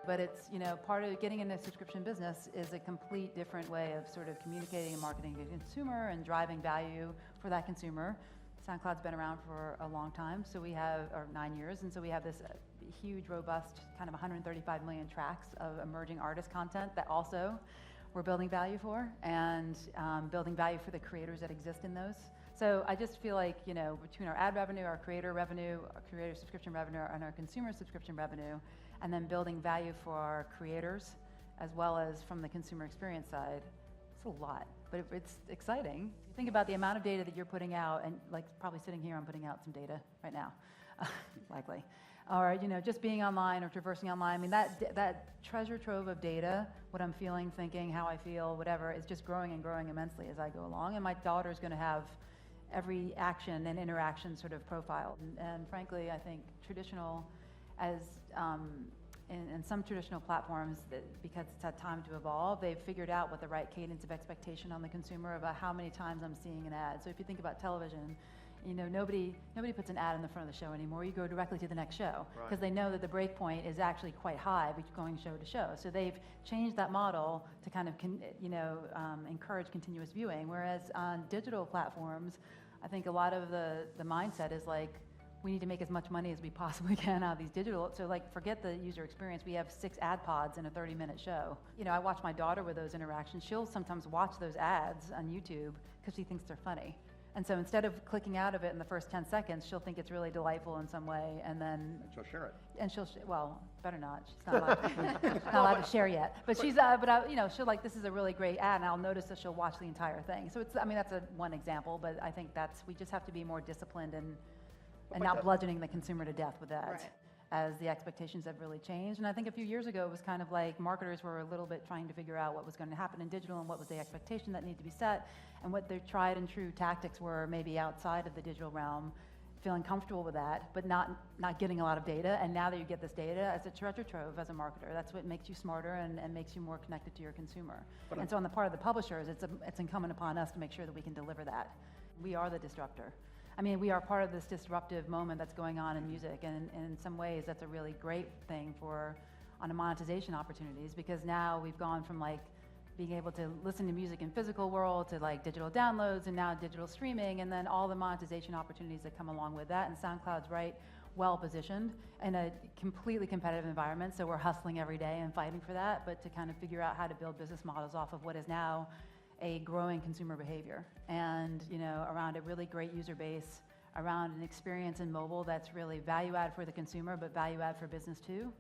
But it's, part of getting into a subscription business is a complete different way of sort of communicating and marketing to the consumer and driving value for that consumer. SoundCloud's been around for a long time, so we have, or 9 years, and so we have this huge, robust, kind of 135 million tracks of emerging artist content that also we're building value for, and building value for the creators that exist in those. So I just feel like, between our ad revenue, our creator subscription revenue, and our consumer subscription revenue, and then building value for our creators, as well as from the consumer experience side, it's a lot, but it's exciting. You think about the amount of data that you're putting out, and like probably sitting here, I'm putting out some data right now, likely. Or, just being online or traversing online. I mean, that treasure trove of data, what I'm feeling, thinking, how I feel, whatever, is just growing and growing immensely as I go along. And my daughter's going to have every action and interaction sort of profiled. And frankly, I think traditional, as in some traditional platforms, that because it's had time to evolve, they've figured out what the right cadence of expectation on the consumer about how many times I'm seeing an ad. So if you think about television, nobody puts an ad in the front of the show anymore. You go directly to the next show because they know that the break point is actually quite high going show to show. So they've changed that model to kind of encourage continuous viewing. Whereas on digital platforms, I think a lot of the mindset is like, we need to make as much money as we possibly can out of these digital. So like, forget the user experience. We have 6 ad pods in a 30-minute show. I watch my daughter with those interactions. She'll sometimes watch those ads on YouTube because she thinks they're funny. And so instead of clicking out of it in the first 10 seconds, she'll think it's really delightful in some way, and then... And she'll share it. And well, better not. She's not allowed to share yet. But she's, she'll like, this is a really great ad, and I'll notice that she'll watch the entire thing. So that's one example, but I think we just have to be more disciplined and not bludgeoning the consumer to death with ads. Right. As the expectations have really changed. And I think a few years ago, it was kind of like marketers were a little bit trying to figure out what was going to happen in digital and what was the expectation that needed to be set, and what their tried and true tactics were maybe outside of the digital realm, feeling comfortable with that, but not getting a lot of data. And now that you get this data as a treasure trove as a marketer, that's what makes you smarter and makes you more connected to your consumer. And so on the part of the publishers, it's incumbent upon us to make sure that we can deliver that. We are the disruptor. I mean, we are part of this disruptive moment that's going on in music, and in some ways that's a really great thing on monetization opportunities, because now we've gone from like being able to listen to music in physical world to like digital downloads and now digital streaming, and then all the monetization opportunities that come along with that. And SoundCloud's well positioned in a completely competitive environment, so we're hustling every day and fighting for that, but to kind of figure out how to build business models off of what is now a growing consumer behavior, and around a really great user base, around an experience in mobile that's really value add for the consumer, but value add for business too.